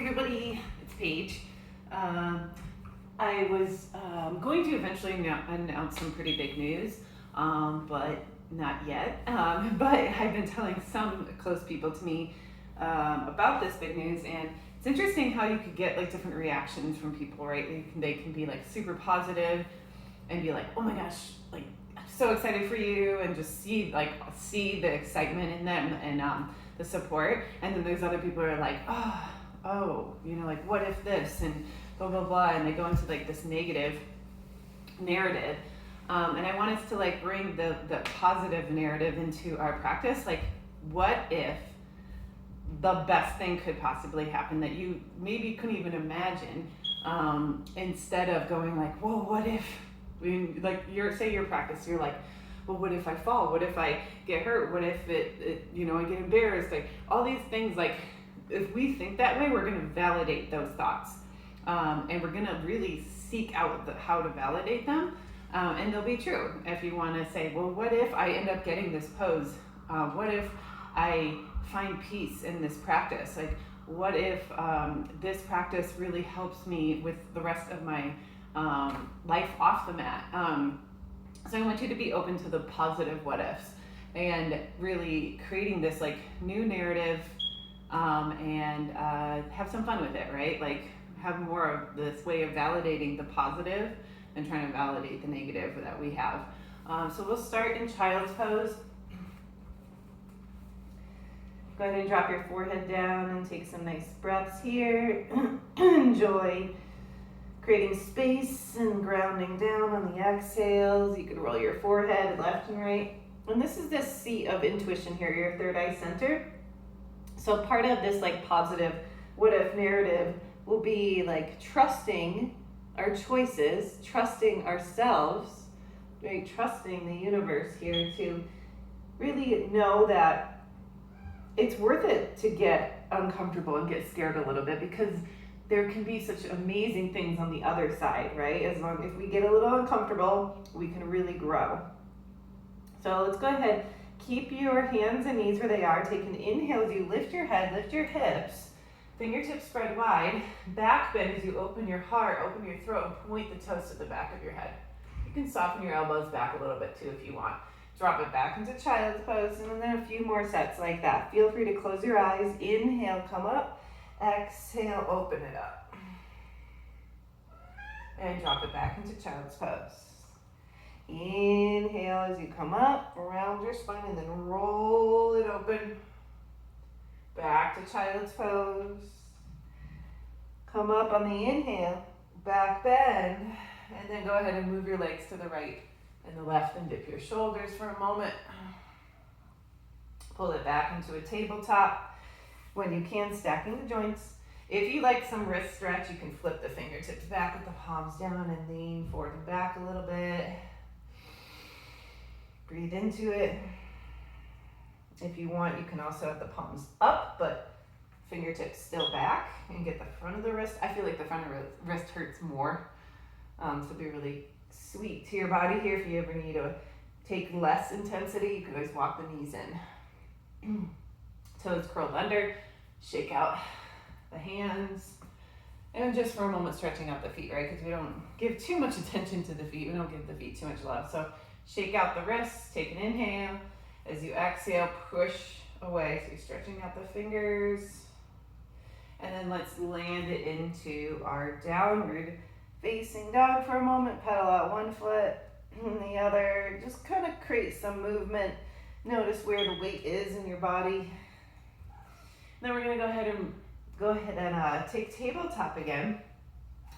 everybody, it's Paige. I was going to eventually announce some pretty big news, but not yet. But I've been telling some close people to me about this big news, and it's interesting how you could get like different reactions from people, right? They can be like super positive and be like, oh my gosh, like I'm so excited for you, and just see the excitement in them and the support. And then there's other people who are like, oh, like what if this and blah blah blah, and they go into like this negative narrative. And I want us to like bring the positive narrative into our practice. Like, what if the best thing could possibly happen that you maybe couldn't even imagine, instead of going like, whoa, what if, say your practice, you're like, well, what if I fall? What if I get hurt? What if I get embarrassed? Like all these things, like if we think that way, we're going to validate those thoughts. And we're going to really seek out how to validate them. And they'll be true. If you want to say, well, what if I end up getting this pose? What if I find peace in this practice? Like, what if this practice really helps me with the rest of my life off the mat? So I want you to be open to the positive what ifs and really creating this like new narrative, and have some fun with it, right? Like have more of this way of validating the positive and trying to validate the negative that we have. So we'll start in child's pose. Go ahead and drop your forehead down and take some nice breaths here. Enjoy creating space and grounding down on the exhales. You can roll your forehead left and right. And this is this seat of intuition here, your third eye center. So part of this like positive what if narrative will be like trusting our choices, trusting ourselves, right? Trusting the universe here to really know that it's worth it to get uncomfortable and get scared a little bit, because there can be such amazing things on the other side, right? If we get a little uncomfortable, we can really grow. So let's go ahead, keep your hands and knees where they are. Take an inhale as you lift your head, lift your hips, fingertips spread wide, back bend as you open your heart, open your throat, and point the toes to the back of your head. You can soften your elbows back a little bit too if you want. Drop it back into child's pose, and then a few more sets like that. Feel free to close your eyes. Inhale, come up. Exhale, open it up. And drop it back into child's pose. Inhale as you come up, around your spine, and then roll it open. Back to child's pose. Come up on the inhale, back bend, and then go ahead and move your legs to the right and the left and dip your shoulders for a moment. Pull it back into a tabletop. When you can, stacking the joints. If you like some wrist stretch, you can flip the fingertips back with the palms down and lean forward and back a little bit. Breathe into it. If you want, you can also have the palms up, but fingertips still back, and get the front of the wrist. I feel like the front of the wrist hurts more. So be really sweet to your body here. If you ever need to take less intensity, you can always walk the knees in. Toes curled under, shake out the hands, and just for a moment stretching out the feet, right? Because we don't give too much attention to the feet. We don't give the feet too much love. So shake out the wrists, take an inhale. As you exhale, push away. So you're stretching out the fingers. And then let's land it into our downward facing dog for a moment. Pedal out one foot and the other. Just kind of create some movement. Notice where the weight is in your body. Then we're going to go ahead and take tabletop again.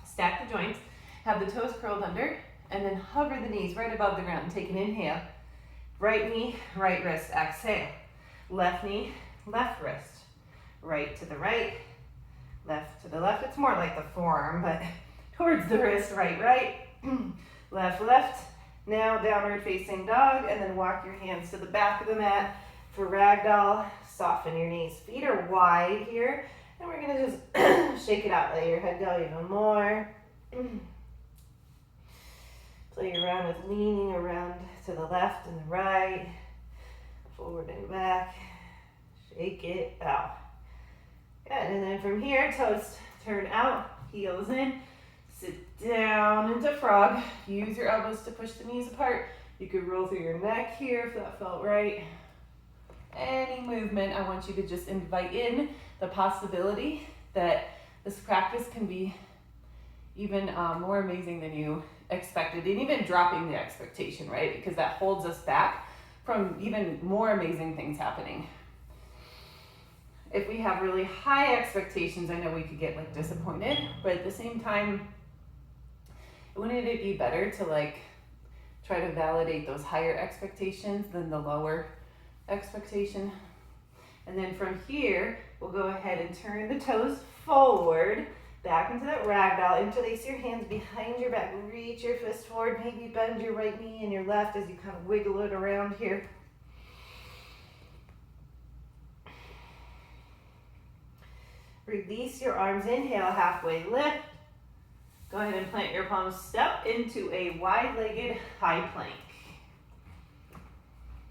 Stack the joints. Have the toes curled under. And then hover the knees right above the ground. Take an inhale. Right knee, right wrist, exhale. Left knee, left wrist. Right to the right, left to the left. It's more like the forearm, but towards the wrist, right, left, left. Now downward facing dog, and then walk your hands to the back of the mat for ragdoll. Soften your knees. Feet are wide here, and we're gonna just shake it out. Let your head go even more. Play around with leaning around to the left and the right, forward and back. Shake it out. Good. Good, and then from here, toes turn out, heels in, sit down into frog. Use your elbows to push the knees apart. You could roll through your neck here if that felt right. Any movement, I want you to just invite in the possibility that this practice can be even more amazing than you expected, and even dropping the expectation, right? Because that holds us back from even more amazing things happening. If we have really high expectations, I know we could get like disappointed, but at the same time, wouldn't it be better to like try to validate those higher expectations than the lower expectation? And then from here, we'll go ahead and turn the toes forward, back into that ragdoll. Interlace your hands behind your back. Reach your fist forward. Maybe bend your right knee and your left as you kind of wiggle it around here. Release your arms. Inhale, halfway lift. Go ahead and plant your palms. Step into a wide-legged high plank.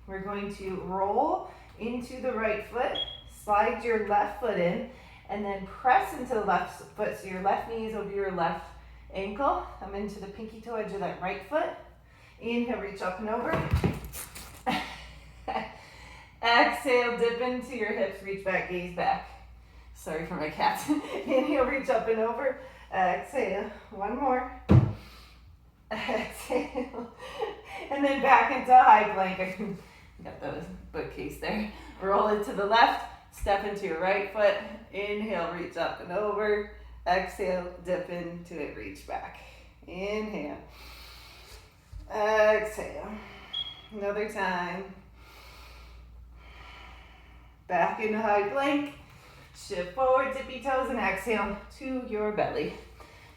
We're going to roll into the right foot. Slide your left foot in. And then press into the left foot, so your left knee is over your left ankle. Come into the pinky toe edge of that right foot. Inhale, reach up and over. Exhale, dip into your hips, reach back, gaze back. Sorry for my cat. Inhale, reach up and over. Exhale, one more. Exhale. And then back into a high plank. I got the bookcase there. Roll it to the left. Step into your right foot. Inhale, reach up and over. Exhale, dip into it, reach back. Inhale. Exhale. Another time. Back into high plank. Shift forward, tippy toes, and exhale to your belly.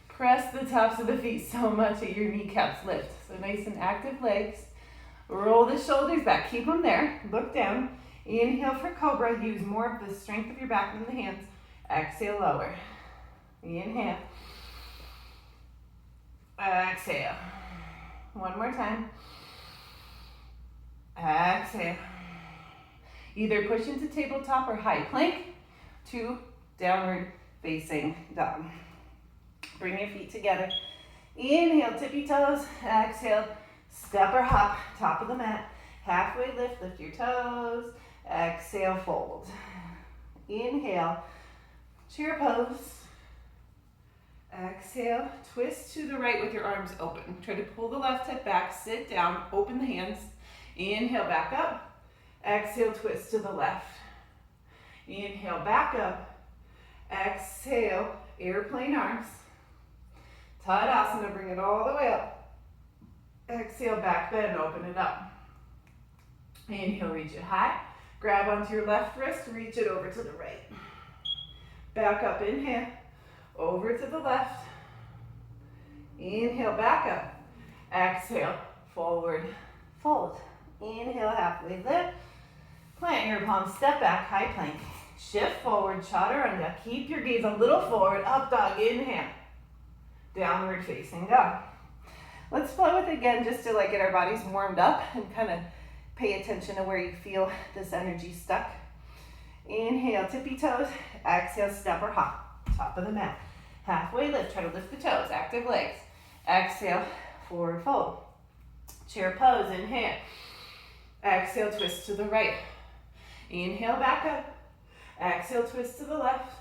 Press the tops of the feet so much that your kneecaps lift. So nice and active legs. Roll the shoulders back. Keep them there. Look down. Inhale for cobra. Use more of the strength of your back than the hands. Exhale, lower. Inhale. Exhale. One more time. Exhale. Either push into tabletop or high plank to downward facing dog. Bring your feet together. Inhale, tippy toes. Exhale, step or hop, top of the mat. Halfway lift, lift your toes. Exhale, fold. Inhale, chair pose. Exhale, twist to the right with your arms open. Try to pull the left hip back, sit down, open the hands. Inhale, back up. Exhale, twist to the left. Inhale, back up. Exhale, airplane arms. Tadasana, bring it all the way up. Exhale, back bend, open it up. Inhale, reach it high. Grab onto your left wrist, reach it over to the right. Back up, inhale, over to the left. Inhale, back up. Exhale, forward, fold. Inhale, halfway lift. Plant your palms, step back, high plank. Shift forward, chaturanga. Keep your gaze a little forward, up dog, inhale. Downward facing dog. Let's flow with it again just to like get our bodies warmed up and kind of pay attention to where you feel this energy stuck. Inhale, tippy toes. Exhale, step or hop. Top of the mat. Halfway lift. Try to lift the toes. Active legs. Exhale, forward fold. Chair pose. Inhale. Exhale, twist to the right. Inhale, back up. Exhale, twist to the left.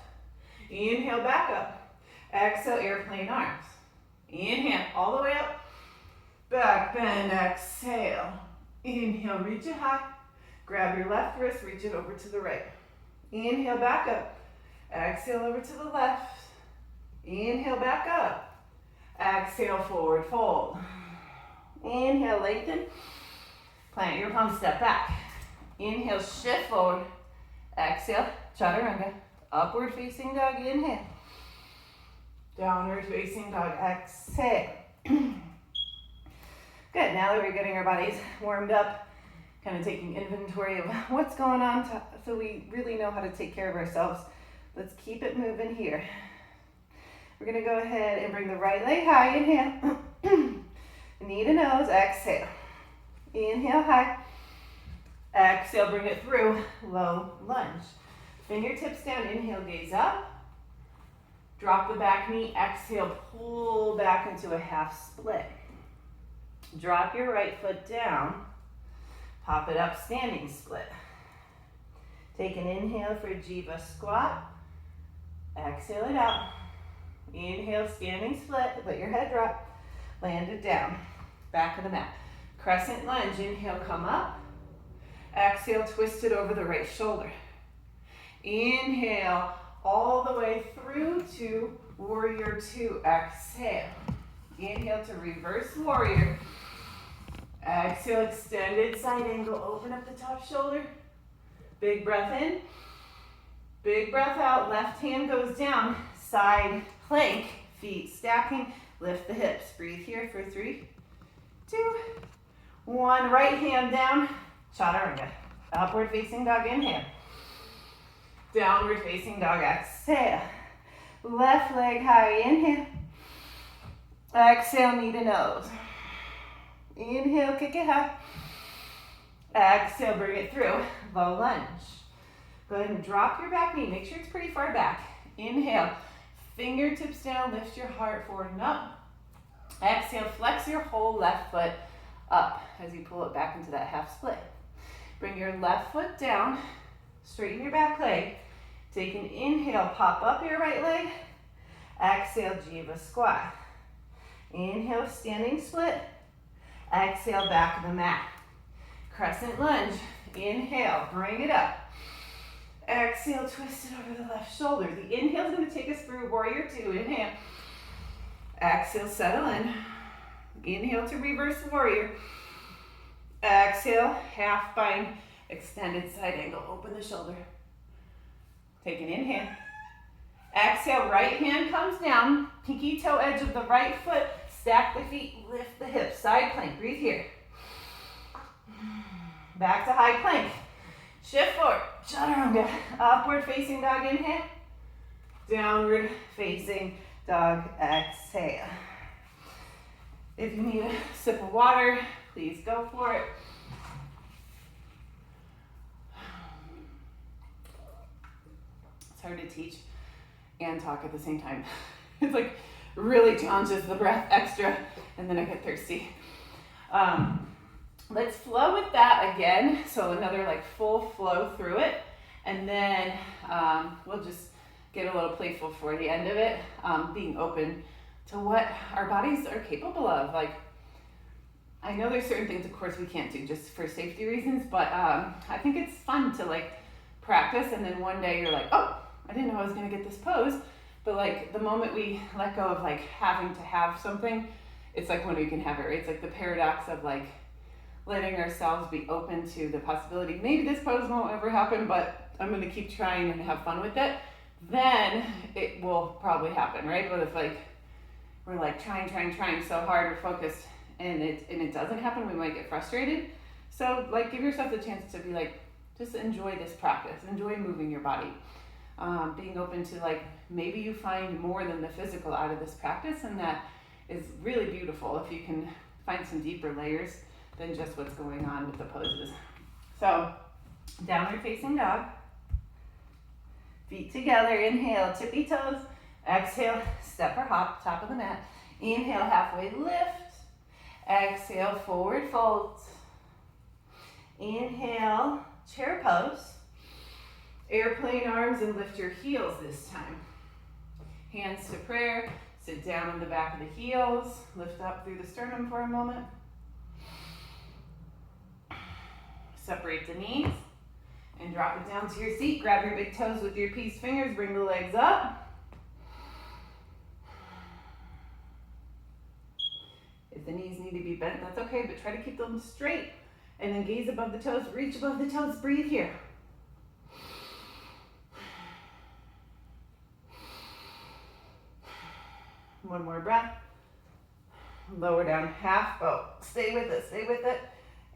Inhale, back up. Exhale, airplane arms. Inhale, all the way up. Back bend, exhale. Inhale, reach it high. Grab your left wrist, reach it over to the right. Inhale, back up. Exhale, over to the left. Inhale, back up. Exhale, forward fold. Inhale, lengthen. Plant your palms, step back. Inhale, shift forward. Exhale, chaturanga. Upward facing dog, inhale. Downward facing dog, exhale. Good, now that we're getting our bodies warmed up, kind of taking inventory of what's going on so we really know how to take care of ourselves. Let's keep it moving here. We're gonna go ahead and bring the right leg high, inhale. Knee to nose, exhale. Inhale high. Exhale, bring it through, low lunge. Fingertips down, inhale, gaze up. Drop the back knee, exhale, pull back into a half split. Drop your right foot down, pop it up, standing split. Take an inhale for Jiva squat. Exhale it out. Inhale, standing split, let your head drop. Land it down, back of the mat. Crescent lunge, inhale, come up. Exhale, twist it over the right shoulder. Inhale, all the way through to warrior two. Exhale. Inhale to reverse warrior. Exhale, extended side angle. Open up the top shoulder. Big breath in. Big breath out. Left hand goes down. Side plank. Feet stacking. Lift the hips. Breathe here for 3, 2, 1. Right hand down. Chaturanga. Upward facing dog. Inhale. Downward facing dog. Exhale. Left leg high. Inhale. Exhale, knee to nose. Inhale, kick it high. Exhale, bring it through. Low lunge. Go ahead and drop your back knee. Make sure it's pretty far back. Inhale. Fingertips down. Lift your heart forward and up. Exhale, flex your whole left foot up as you pull it back into that half split. Bring your left foot down. Straighten your back leg. Take an inhale, pop up your right leg. Exhale, Jiva squat. Inhale, standing split. Exhale, back of the mat. Crescent lunge. Inhale, bring it up. Exhale, twist it over the left shoulder. The inhale is going to take us through warrior two. Inhale. Exhale, settle in. Inhale to reverse warrior. Exhale, half bind. Extended side angle, open the shoulder. Take an inhale. Exhale, right hand comes down. Pinky toe edge of the right foot. Stack the feet, lift the hips. Side plank, breathe here. Back to high plank. Shift forward, chaturanga. Upward facing dog, inhale. Downward facing dog, exhale. If you need a sip of water, please go for it. It's hard to teach and talk at the same time. It's like really challenges the breath extra, and then I get thirsty. Let's flow with that again. So another like full flow through it, and then we'll just get a little playful for the end of it, being open to what our bodies are capable of. Like, I know there's certain things, of course, we can't do just for safety reasons, but I think it's fun to like practice, and then one day you're like, oh, I didn't know I was gonna get this pose. But like the moment we let go of like having to have something, it's like when we can have it, right? It's like the paradox of like letting ourselves be open to the possibility, maybe this pose won't ever happen, but I'm gonna keep trying and have fun with it. Then it will probably happen, right? But if like we're like trying so hard, we're focused, and it doesn't happen, we might get frustrated. So like give yourself the chance to be like, just enjoy this practice, enjoy moving your body. Being open to like, maybe you find more than the physical out of this practice, and that is really beautiful if you can find some deeper layers than just what's going on with the poses. So, downward facing dog. Feet together, inhale, tippy toes. Exhale, step or hop, top of the mat. Inhale, halfway lift. Exhale, forward fold. Inhale, chair pose. Airplane arms and lift your heels this time. Hands to prayer. Sit down on the back of the heels. Lift up through the sternum for a moment. Separate the knees and drop it down to your seat. Grab your big toes with your peace fingers. Bring the legs up. If the knees need to be bent, that's okay, but try to keep them straight. And then gaze above the toes. Reach above the toes. Breathe here. One more breath. Lower down, half boat. Stay with it, stay with it.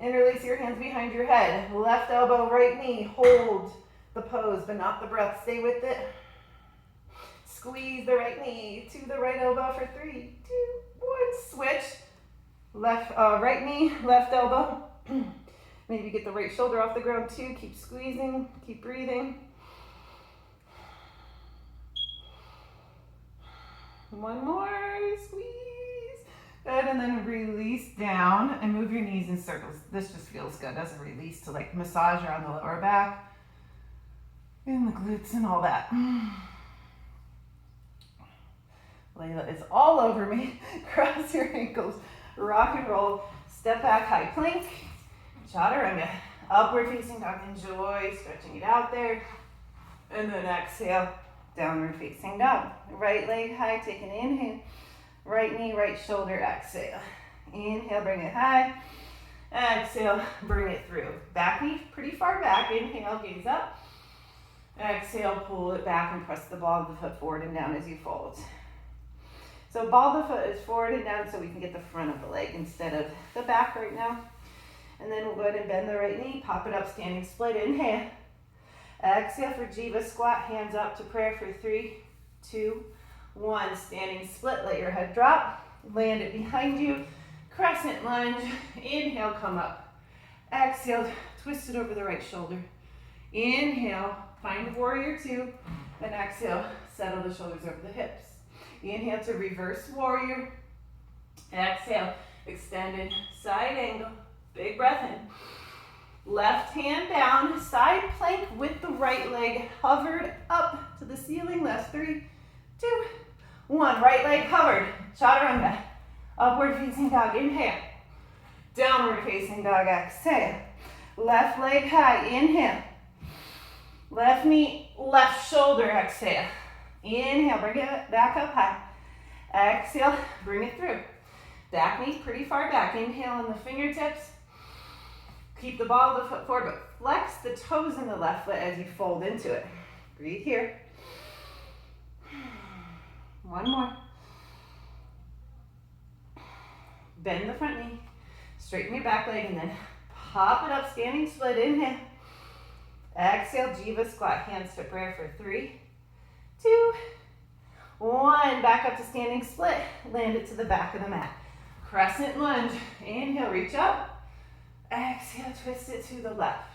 Interlace your hands behind your head. Left elbow, right knee. Hold the pose, but not the breath. Stay with it. Squeeze the right knee to the right elbow for 3, 2, 1. Switch. Left, right knee, left elbow. Maybe get the right shoulder off the ground too. Keep squeezing, keep breathing. One more, squeeze. Good, and then release down and move your knees in circles. This just feels good as a release to like massage around the lower back and the glutes and all that. Layla is all over me. Cross your ankles, rock and roll, step back, high plank, chaturanga, upward facing dog. Enjoy stretching it out there. And then exhale, downward facing dog. Right leg high, take an inhale. Right knee, right shoulder, exhale. Inhale, bring it high. Exhale, bring it through. Back knee pretty far back. Inhale, gaze up. Exhale, pull it back and press the ball of the foot forward and down as you fold. So ball of the foot is forward and down so we can get the front of the leg instead of the back right now. And then we'll go ahead and bend the right knee, pop it up, standing split, inhale. Exhale for Jiva squat, hands up to prayer for 3, 2, 1. Standing split, let your head drop, land it behind you, crescent lunge, inhale, come up. Exhale, twist it over the right shoulder. Inhale, find warrior 2, and exhale, settle the shoulders over the hips. Inhale to reverse warrior. Exhale, extended side angle, big breath in. Left hand down, side plank with the right leg hovered up to the ceiling. Last 3, 2, 1. Right leg covered, chaturanga. Upward facing dog, inhale. Downward facing dog, exhale. Left leg high, inhale. Left knee, left shoulder, exhale. Inhale, bring it back up high. Exhale, bring it through. Back knee pretty far back. Inhale on the fingertips. Keep the ball of the foot forward, but flex the toes in the left foot as you fold into it. Breathe here. One more. Bend the front knee. Straighten your back leg and then pop it up, standing split. Inhale. Exhale, Jiva squat, hands to prayer for 3, 2, 1. Back up to standing split. Land it to the back of the mat. Crescent lunge. Inhale, reach up. Exhale, twist it to the left.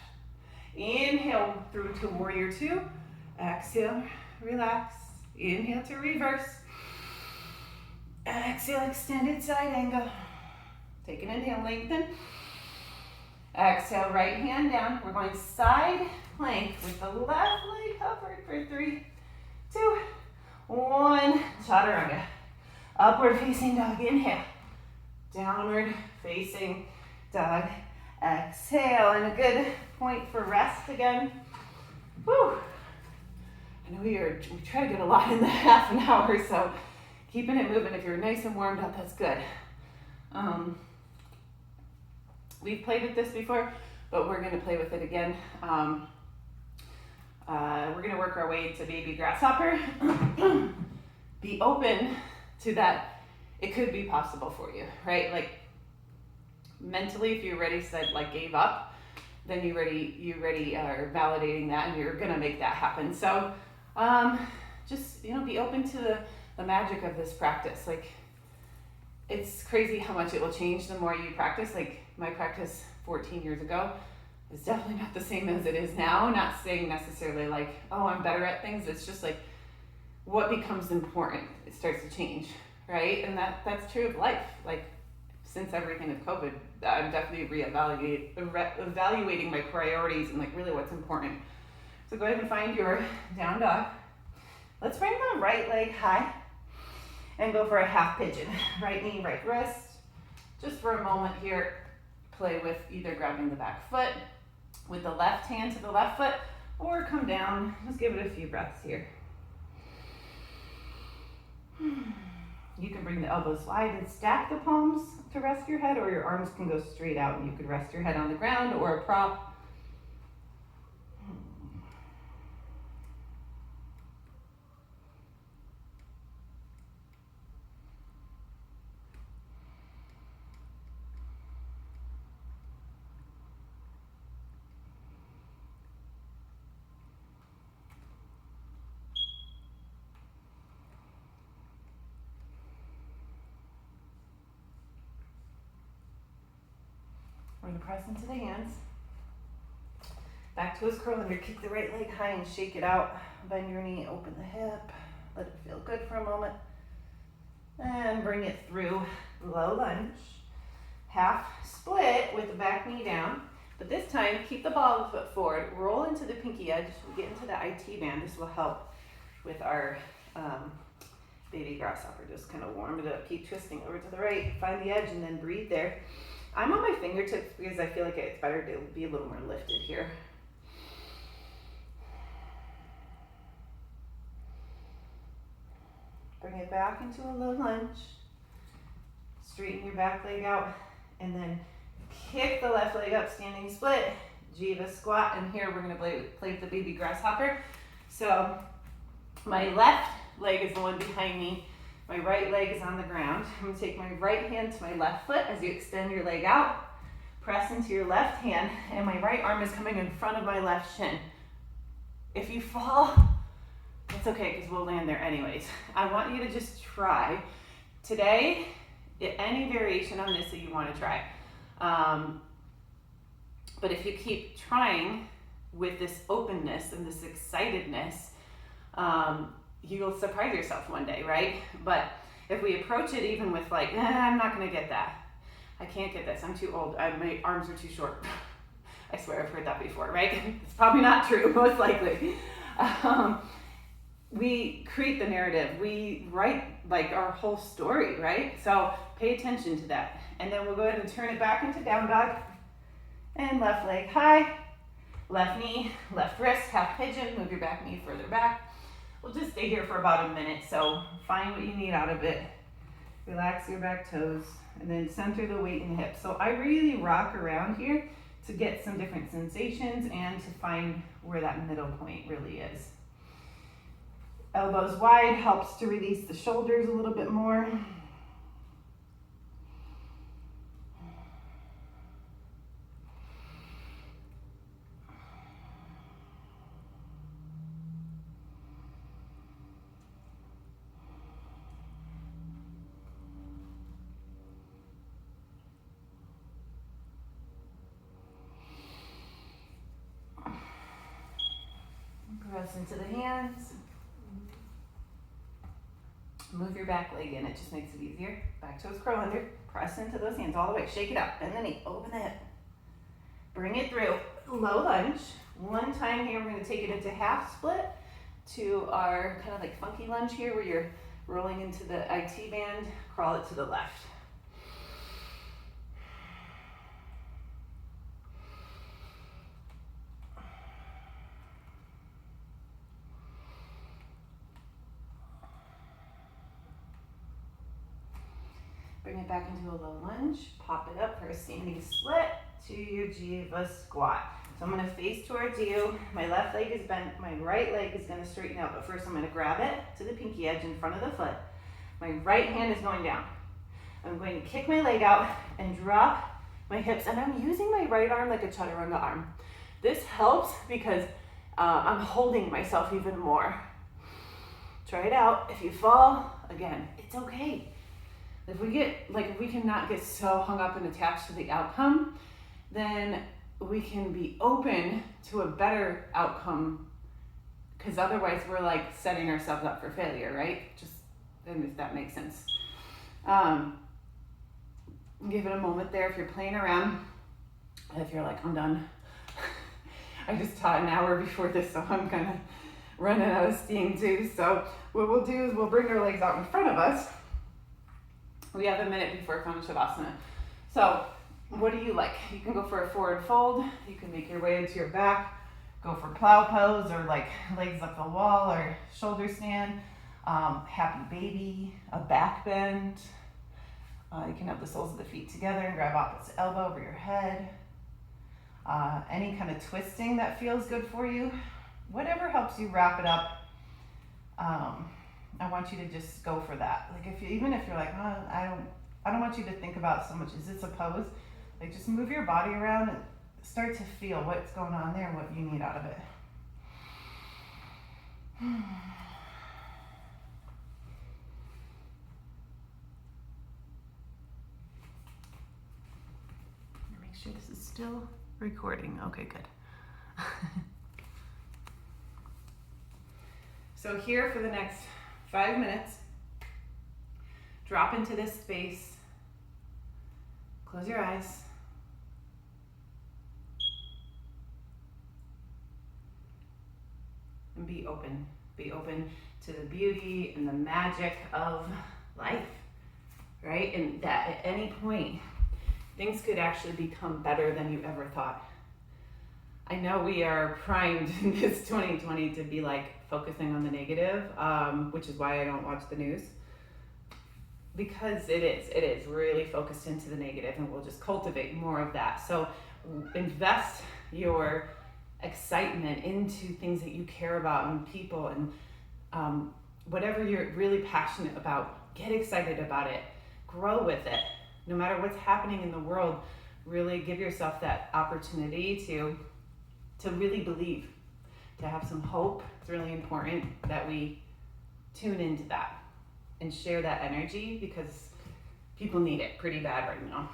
Inhale through to warrior 2. Exhale, relax. Inhale to reverse. Exhale, extended side angle. Take an inhale, lengthen. Exhale, right hand down. We're going side plank with the left leg covered for 3, 2, 1. Chaturanga. Upward facing dog. Inhale. Downward facing dog. Exhale. And a good point for rest again. Whew. I know we try to get a lot in the half an hour, so keeping it moving. If you're nice and warmed up, that's good. We've played with this before, but we're going to play with it again. We're going to work our way to baby grasshopper. Be open to that. It could be possible for you, right? Like mentally, if you already said like gave up, then you already are validating that, and you're going to make that happen. So just be open to the magic of this practice. Like it's crazy how much it will change the more you practice. Like my practice 14 years ago is definitely not the same as it is now. Not saying necessarily like, oh, I'm better at things. It's just like what becomes important, it starts to change, right? And that's true of life. Like since everything with COVID, I'm definitely evaluating my priorities and like really what's important. So go ahead and find your down dog. Let's bring the right leg high and go for a half pigeon. Right knee, right wrist. Just for a moment here, play with either grabbing the back foot with the left hand to the left foot or come down. Just give it a few breaths here. You can bring the elbows wide and stack the palms to rest your head, or your arms can go straight out and you could rest your head on the ground or a prop. We're going to press into the hands. Back toes curl under, kick the right leg high and shake it out. Bend your knee, open the hip. Let it feel good for a moment. And bring it through low lunge. Half split with the back knee down. But this time, keep the ball of the foot forward. Roll into the pinky edge. We get into the IT band. This will help with our baby grasshopper. Just kind of warm it up. Keep twisting over to the right. Find the edge and then breathe there. I'm on my fingertips because I feel like it's better to be a little more lifted here. Bring it back into a low lunge. Straighten your back leg out and then kick the left leg up, standing split. Jiva squat, and here we're gonna play with the baby grasshopper. So my left leg is the one behind me. My right leg is on the ground. I'm gonna take my right hand to my left foot as you extend your leg out. Press into your left hand, and my right arm is coming in front of my left shin. If you fall, it's okay because we'll land there anyways. I want you to just try. Today, any variation on this that you want to try. But if you keep trying with this openness and this excitedness, you'll surprise yourself one day, right? But if we approach it even with like, I'm not gonna get that. I can't get this, I'm too old, my arms are too short. I swear I've heard that before, right? It's probably not true, most likely. We create the narrative, we write like our whole story, right? So pay attention to that. And then we'll go ahead and turn it back into down dog. And left leg high, left knee, left wrist, half pigeon, move your back knee further back. We'll just stay here for about a minute, so find what you need out of it. Relax your back toes, and then center the weight in the hips. So I really rock around here to get some different sensations and to find where that middle point really is. Elbows wide helps to release the shoulders a little bit more. Press into the hands. Move your back leg in, it just makes it easier. Back toes curl under, press into those hands all the way. Shake it up, bend the knee, open the hip. Bring it through, low lunge. One time here, we're gonna take it into half split to our kind of like funky lunge here where you're rolling into the IT band, crawl it to the left. Bring it back into a low lunge, pop it up for a standing split to your Jiva squat. So I'm gonna face towards you. My left leg is bent, my right leg is gonna straighten out, but first I'm gonna grab it to the pinky edge in front of the foot. My right hand is going down. I'm going to kick my leg out and drop my hips, and I'm using my right arm like a chaturanga arm. This helps because I'm holding myself even more. Try it out. If you fall, again, it's okay. If we cannot get so hung up and attached to the outcome, then we can be open to a better outcome, because otherwise we're like setting ourselves up for failure, right? And if that makes sense. Give it a moment there if you're playing around. If you're like, I'm done. I just taught an hour before this, so I'm kind of running out of steam too. So what we'll do is we'll bring our legs out in front of us. We have a minute before Kona Shavasana. So what do you like? You can go for a forward fold. You can make your way into your back. Go for plow pose or like legs up the wall or shoulder stand. Happy baby, a back bend. You can have the soles of the feet together and grab opposite elbow over your head. Any kind of twisting that feels good for you. Whatever helps you wrap it up. I want you to just go for that. Like even if you're like, oh, I don't want you to think about so much, is this a pose? Like just move your body around and start to feel what's going on there and what you need out of it. Make sure this is still recording. Okay, good. So here for the next 5 minutes, drop into this space. Close your eyes. And be open. Be open to the beauty and the magic of life, right? And that at any point, things could actually become better than you ever thought. I know we are primed in this 2020 to be like focusing on the negative, which is why I don't watch the news. Because it is really focused into the negative, and we'll just cultivate more of that. So invest your excitement into things that you care about and people, and whatever you're really passionate about, get excited about it, grow with it. No matter what's happening in the world, really give yourself that opportunity to really believe, to have some hope. It's really important that we tune into that and share that energy, because people need it pretty bad right now.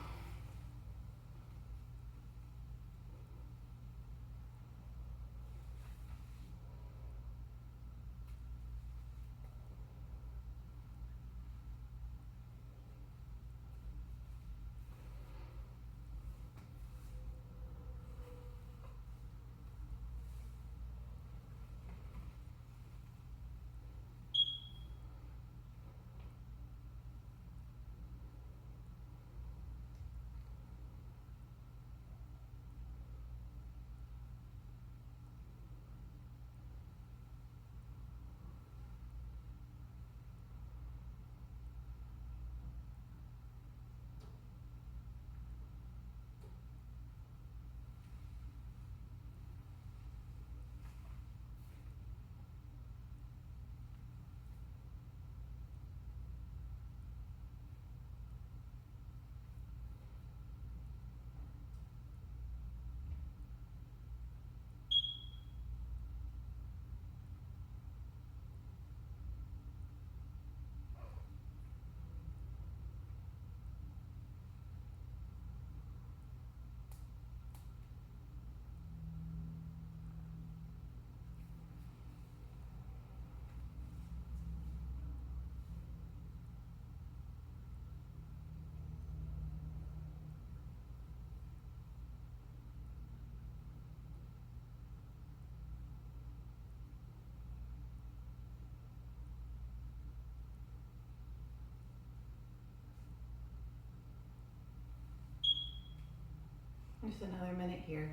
Just another minute here.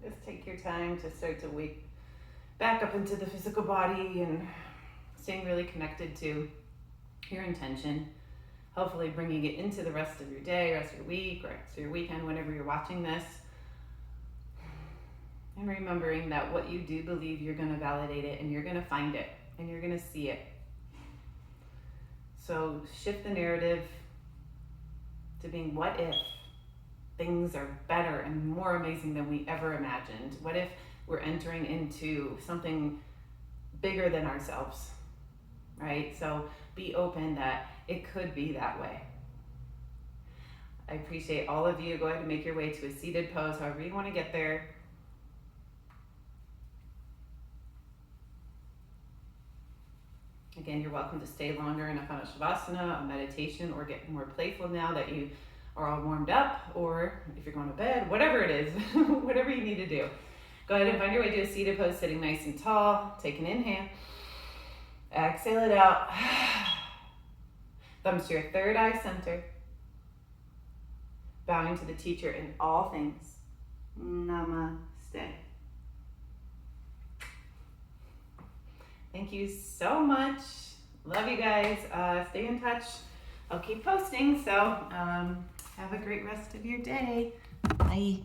Just take your time to start to wake back up into the physical body and staying really connected to your intention. Hopefully bringing it into the rest of your day, rest of your week, rest of your weekend, whenever you're watching this. And remembering that what you do believe, you're going to validate it, and you're going to find it, and you're going to see it. So shift the narrative to being, what if things are better and more amazing than we ever imagined? What if we're entering into something bigger than ourselves, right? So be open that it could be that way. I appreciate all of you. Go ahead and make your way to a seated pose, however you want to get there. Again, you're welcome to stay longer in a Shavasana, a meditation, or get more playful now that you are all warmed up, or if you're going to bed, whatever it is, whatever you need to do. Go ahead and find your way to a seated pose, sitting nice and tall. Take an inhale. Exhale it out. Thumbs to your third eye center. Bowing to the teacher in all things. Namaste. Thank you so much. Love you guys. Stay in touch. I'll keep posting. So have a great rest of your day. Bye.